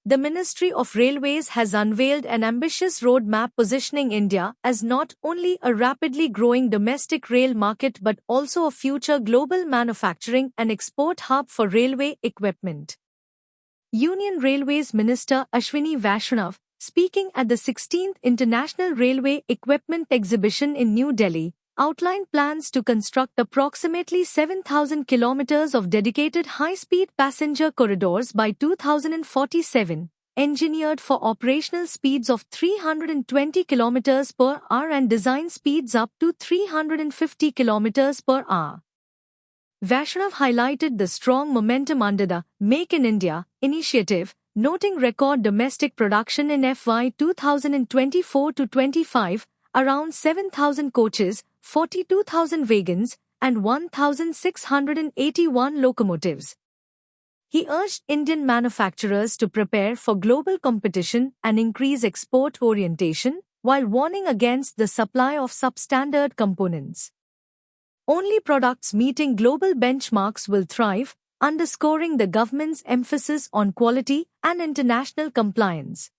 the Ministry of Railways has unveiled an ambitious roadmap positioning India as not only a rapidly growing domestic rail market but also a future global manufacturing and export hub for railway equipment. Union Railways Minister Ashwini Vaishnav, speaking at the 16th International Railway Equipment Exhibition in New Delhi, outlined plans to construct approximately 7,000 kilometers of dedicated high-speed passenger corridors by 2047, engineered for operational speeds of 320 kilometers per hour and design speeds up to 350 kilometers per hour. Vaishnav highlighted the strong momentum under the Make in India initiative, noting record domestic production in FY 2024-25, around 7,000 coaches, 42,000 wagons, and 1,681 locomotives. He urged Indian manufacturers to prepare for global competition and increase export orientation, while warning against the supply of substandard components. Only products meeting global benchmarks will thrive, underscoring the government's emphasis on quality and international compliance.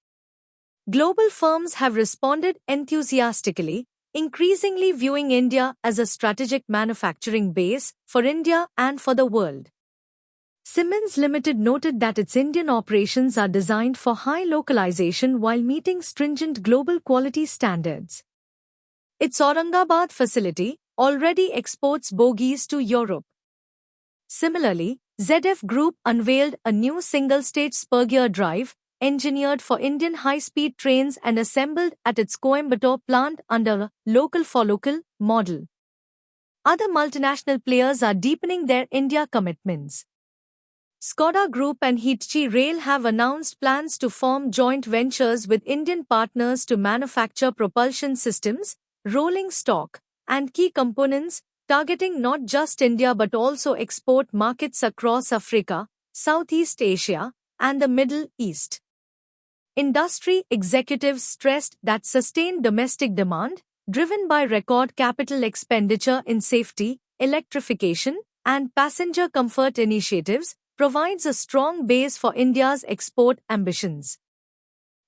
Global firms have responded enthusiastically, increasingly viewing India as a strategic manufacturing base for India and for the world. Siemens Limited noted that its Indian operations are designed for high localization while meeting stringent global quality standards. Its Aurangabad facility already exports bogies to Europe. Similarly, ZF Group unveiled a new single-stage spur-gear drive, engineered for Indian high-speed trains and assembled at its Coimbatore plant under a local-for-local model. Other multinational players are deepening their India commitments. Skoda Group and Hitachi Rail have announced plans to form joint ventures with Indian partners to manufacture propulsion systems, rolling stock, and key components, targeting not just India but also export markets across Africa, Southeast Asia, and the Middle East. Industry executives stressed that sustained domestic demand, driven by record capital expenditure in safety, electrification, and passenger comfort initiatives, provides a strong base for India's export ambitions.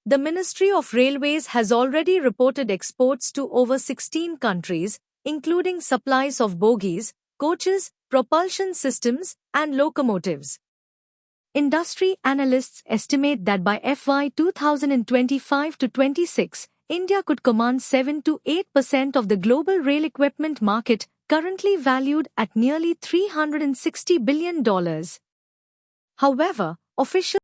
The Ministry of Railways has already reported exports to over 16 countries, including supplies of bogies, coaches, propulsion systems, and locomotives. Industry analysts estimate that by FY 2025-26, India could command 7 to 8% of the global rail equipment market, currently valued at nearly $360 billion. However, official